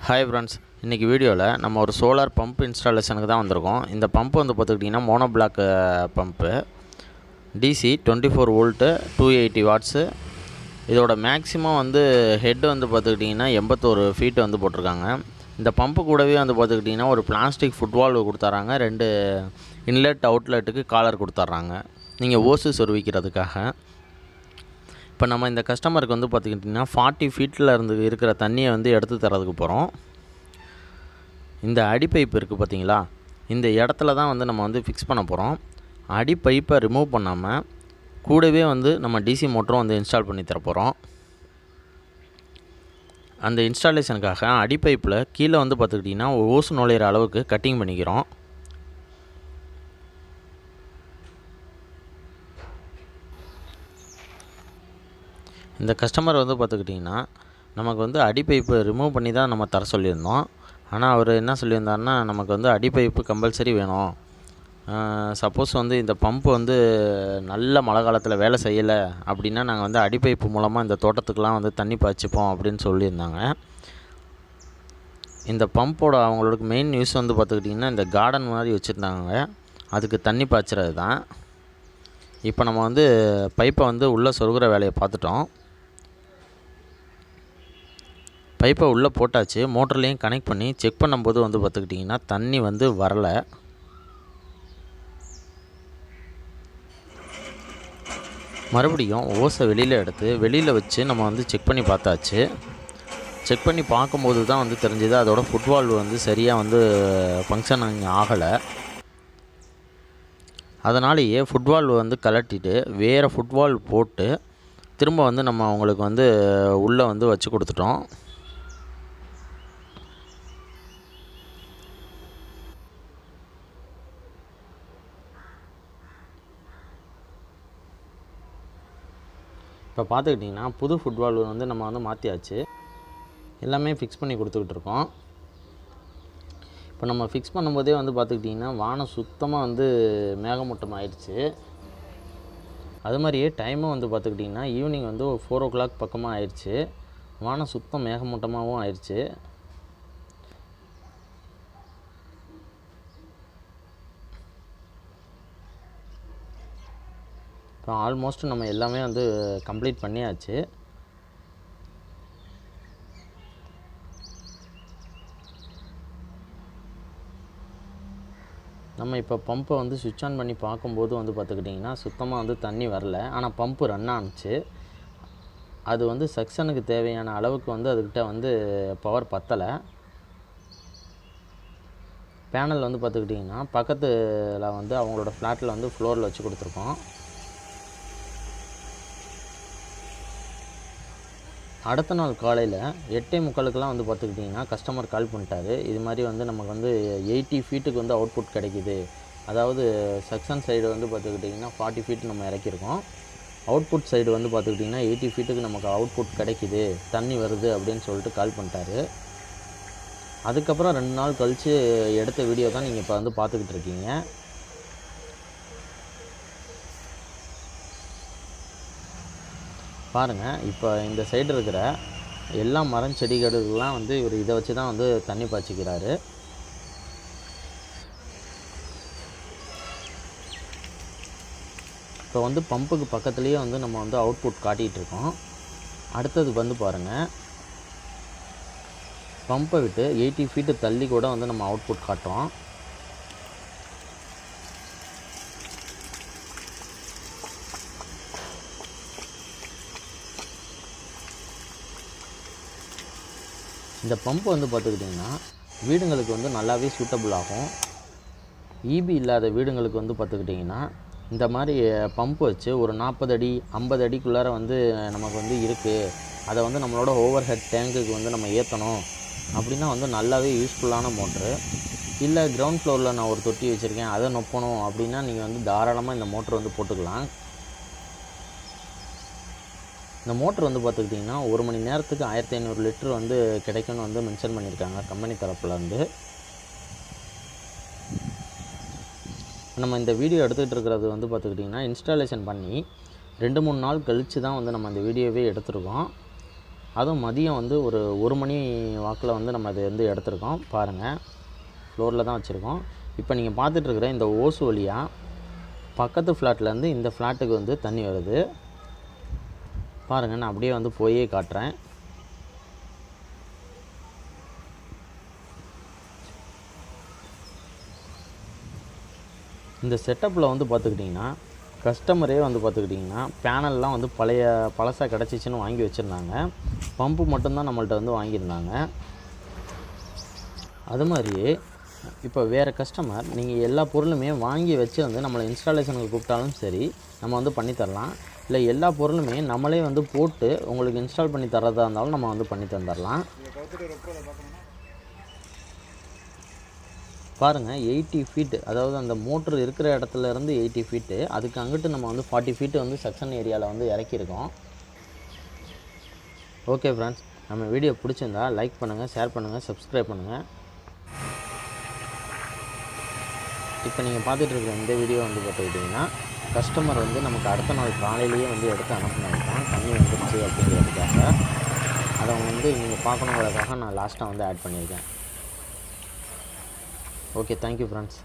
Hi friends, இன்றைக்கி வீடியோவில் நம்ம ஒரு சோலார் பம்ப் இன்ஸ்டாலேஷனுக்கு தான் வந்திருக்கோம். இந்த பம்ப் வந்து பார்த்துக்கிட்டிங்கன்னா monoblock pump, DC 24 volt 280 watts. இதோட மேக்ஸிமம் வந்து ஹெட் வந்து பார்த்துக்கிட்டிங்கன்னா 81 ஃபீட் வந்து போட்டிருக்காங்க. இந்த பம்பு கூடவே வந்து பார்த்துக்கிட்டிங்கன்னா ஒரு பிளாஸ்டிக் ஃபுட்வால்வு கொடுத்துட்றாங்க, 2 இன்லெட் அவுட்லெட்டுக்கு காலர் கொடுத்துட்றாங்க நீங்கள் ஓசு சொருவிக்கிறதுக்காக. இப்போ நம்ம இந்த கஸ்டமருக்கு வந்து பார்த்துக்கிட்டிங்கன்னா 40 ஃபீட்டில் இருந்து இருக்கிற தண்ணியை வந்து எடுத்து தரதுக்கு போகிறோம். இந்த அடிப்பைப்பு இருக்குது பார்த்தீங்களா, இந்த இடத்துல தான் வந்து நம்ம வந்து ஃபிக்ஸ் பண்ண போகிறோம். அடிப்பைப்பை ரிமூவ் பண்ணாமல் கூடவே வந்து நம்ம டிசி மோட்டரும் வந்து இன்ஸ்டால் பண்ணி தர போகிறோம். அந்த இன்ஸ்டாலேஷனுக்காக அடிப்பைப்பில் கீழே வந்து பார்த்துக்கிட்டிங்கன்னா ஓசு நுழையிற அளவுக்கு கட்டிங் பண்ணிக்கிறோம். இந்த கஸ்டமர் வந்து பார்த்துக்கிட்டிங்கன்னா நமக்கு வந்து அடிப்பைப்பு ரிமூவ் பண்ணி தான் நம்ம தர சொல்லியிருந்தோம். ஆனால் அவர் என்ன சொல்லியிருந்தாருன்னா, நமக்கு வந்து அடிப்பைப்பு கம்பல்சரி வேணும். சப்போஸ் வந்து இந்த பம்பு வந்து நல்ல மழை காலத்தில் வேலை செய்யலை அப்படின்னா நாங்கள் வந்து அடிப்பைப்பு மூலமாக இந்த தோட்டத்துக்கெலாம் வந்து தண்ணி பாய்ச்சிப்போம் அப்படின்னு சொல்லியிருந்தாங்க. இந்த பம்போட அவங்களுக்கு மெயின் யூஸ் வந்து பார்த்துக்கிட்டிங்கன்னா இந்த கார்டன் மாதிரி வச்சுருந்தாங்க, அதுக்கு தண்ணி பாய்ச்சுறது தான். இப்போ நம்ம வந்து பைப்பை வந்து உள்ளே சொருகிற வேலையை பார்த்துட்டோம். பைப்பை உள்ளே போட்டாச்சு, மோட்டர்லேயும் கனெக்ட் பண்ணி செக் பண்ணும்போது வந்து பார்த்துக்கிட்டிங்கன்னா தண்ணி வந்து வரலை. மறுபடியும் ஓசை வெளியில் எடுத்து வெளியில் வச்சு நம்ம வந்து செக் பண்ணி பார்த்தாச்சு. செக் பண்ணி பார்க்கும்போது தான் வந்து தெரிஞ்சுது அதோட ஃபுட்வால்வு வந்து சரியாக வந்து ஃபங்க்ஷன் ஆகலை. அதனாலேயே ஃபுட்வால்வு வந்து கலட்டிட்டு வேறு ஃபுட்வால்வ் போட்டு திரும்ப வந்து நம்ம அவங்களுக்கு வந்து உள்ளே வந்து வச்சு கொடுத்துட்டோம். இப்போ பார்த்துக்கிட்டிங்கன்னா புது ஃபுட்வால்வு வந்து நம்ம வந்து மாற்றியாச்சு, எல்லாமே ஃபிக்ஸ் பண்ணி கொடுத்துக்கிட்டு இருக்கோம். இப்போ நம்ம ஃபிக்ஸ் பண்ணும்போதே வந்து பார்த்துக்கிட்டிங்கன்னா வானம் சுத்தமாக வந்து மேகமூட்டம் ஆயிடுச்சு. அது மாதிரியே டைமும் வந்து பார்த்துக்கிட்டிங்கன்னா ஈவினிங் வந்து 4 o'clock பக்கமாக ஆயிடுச்சு. வானம் சுத்தம் மேகமூட்டமாகவும் ஆயிடுச்சு. இப்போ ஆல்மோஸ்ட் நம்ம எல்லாமே வந்து கம்ப்ளீட் பண்ணியாச்சு. நம்ம இப்போ பம்பை வந்து சுவிட்ச் ஆன் பண்ணி பார்க்கும்போது வந்து பார்த்துக்கிட்டிங்கன்னா சுத்தமாக வந்து தண்ணி வரல. ஆனால் பம்பு ரன் ஆணுச்சு. அது வந்து செக்ஷனுக்கு தேவையான அளவுக்கு வந்து அதுக்கிட்ட வந்து பவர் பத்தலை. பேனல் வந்து பார்த்துக்கிட்டிங்கன்னா பக்கத்தில் வந்து அவங்களோட ஃப்ளாட்டில் வந்து ஃப்ளோரில் வச்சு கொடுத்துருக்கோம். அடுத்த நாள் காலையில் 8:45 வந்து பார்த்துக்கிட்டிங்கன்னா கஸ்டமர் கால் பண்ணிட்டாரு. இது மாதிரி வந்து நமக்கு வந்து 80 ஃபீட்டுக்கு வந்து அவுட்புட் கிடைக்கிது. அதாவது செக்ஷன் சைடு வந்து பார்த்துக்கிட்டிங்கன்னா 40 ஃபீட் நம்ம இறக்கியிருக்கோம். அவுட்புட் சைடு வந்து பார்த்துக்கிட்டிங்கன்னா 80 ஃபீட்டுக்கு நமக்கு அவுட்புட் கிடைக்கிது, தண்ணி வருது அப்படின்னு சொல்லிட்டு கால் பண்ணிட்டாரு. அதுக்கப்புறம் 2 நாள் கழித்து எடுத்த வீடியோ தான் நீங்கள் இப்போ வந்து பார்த்துக்கிட்டு இருக்கீங்க. பாருங்கள், இப்போ இந்த சைடு இருக்கிற எல்லா மரம் செடிகளுக்கெல்லாம் வந்து இவர் இதை வச்சு தான் வந்து தண்ணி பாய்ச்சிக்கிறாரு. இப்போ வந்து பம்புக்கு பக்கத்துலேயே வந்து நம்ம வந்து அவுட்புட் காட்டிகிட்டு இருக்கோம். அடுத்தது வந்து பாருங்கள், பம்பை விட்டு 80 ஃபீட்டு தள்ளி கூட வந்து நம்ம அவுட்புட் காட்டுறோம். இந்த பம்பு வந்து பார்த்துக்கிட்டிங்கன்னா வீடுங்களுக்கு வந்து நல்லாவே சூட்டபிள் ஆகும். ஈபி இல்லாத வீடுங்களுக்கு வந்து பார்த்துக்கிட்டிங்கன்னா இந்த மாதிரி பம்பு வச்சு ஒரு 40 அடி 50 அடிக்குள்ளார வந்து நமக்கு வந்து இருக்குது, அதை வந்து நம்மளோட ஓவர் ஹெட் டேங்குக்கு வந்து நம்ம ஏற்றணும் அப்படின்னா வந்து நல்லாவே யூஸ்ஃபுல்லான மோட்ரு. இல்லை கிரவுண்ட் ஃப்ளோரில் நான் ஒரு தொட்டி வச்சுருக்கேன், அதை நொப்பணும் அப்படின்னா நீங்கள் வந்து தாராளமாக இந்த மோட்ரு வந்து போட்டுக்கலாம். இந்த மோட்ரு வந்து பார்த்துக்கிட்டிங்கன்னா 1 மணி நேரத்துக்கு 1500 லிட்டர் வந்து கிடைக்கும்னு வந்து மென்ஷன் பண்ணியிருக்காங்க கம்பெனி தரப்புலேருந்து. நம்ம இந்த வீடியோ எடுத்துகிட்டு இருக்கிறது வந்து பார்த்துக்கிட்டிங்கன்னா இன்ஸ்டாலேஷன் பண்ணி 2-3 நாள் கழித்து தான் வந்து நம்ம இந்த வீடியோவே எடுத்துருக்கோம். அதுவும் மதியம் வந்து ஒரு மணி வாக்கில் வந்து நம்ம அதை வந்து எடுத்துருக்கோம். பாருங்கள், ஃப்ளோரில் தான் வச்சுருக்கோம். இப்போ நீங்கள் பார்த்துட்ருக்குற இந்த ஓசு வழியாக பக்கத்து ஃப்ளாட்லேருந்து இந்த ஃப்ளாட்டுக்கு வந்து தண்ணி வருது. பாருங்கள், நான் அப்படியே வந்து போயே காட்டுறேன். இந்த செட்டப்பில் வந்து பார்த்துக்கிட்டிங்கன்னா கஸ்டமரே வந்து பார்த்துக்கிட்டிங்கன்னா பேனல்லாம் வந்து பழசாக கிடச்சிச்சின்னு வாங்கி வச்சுருந்தாங்க. பம்பு மட்டும்தான் நம்மள்ட்ட வந்து வாங்கியிருந்தாங்க. அது மாதிரியே இப்போ வேறு கஸ்டமர் நீங்கள் எல்லா பொருளுமே வாங்கி வச்சு வந்து நம்மளை இன்ஸ்டாலேஷனுக்கு கூப்பிட்டாலும் சரி, நம்ம வந்து பண்ணித்தரலாம். இல்லை எல்லா பொருளுமே நம்மளே வந்து போட்டு உங்களுக்கு இன்ஸ்டால் பண்ணி தரதா இருந்தாலும் நம்ம வந்து பண்ணி தந்துடலாம். பாருங்கள், 80 ஃபீட்டு, அதாவது அந்த மோட்ரு இருக்கிற இடத்துலேருந்து 80 ஃபீட்டு, அதுக்கு அங்கிட்டு நம்ம வந்து 40 ஃபீட்டு வந்து செக்ஷன் ஏரியாவில் வந்து இறக்கியிருக்கோம். ஓகே ஃப்ரெண்ட்ஸ், நம்ம வீடியோ பிடிச்சிருந்தா லைக் பண்ணுங்கள், ஷேர் பண்ணுங்கள், சப்ஸ்கிரைப் பண்ணுங்கள். இப்போ நீங்கள் பார்த்துட்ருக்குற இந்த வீடியோ வந்து பார்த்துக்கிட்டிங்கன்னா கஸ்டமர் வந்து நமக்கு அடுத்த நாள் காலையிலேயே வந்து எடுத்து அனுப்பினாங்க. தண்ணி வந்துருச்சு அப்படிங்கிறதுக்காக. அதை வந்து நீங்கள் பார்க்கணுங்கிறதுக்காக நான் லாஸ்ட்டாக வந்து ஆட் பண்ணியிருக்கேன். Okay, thank you friends.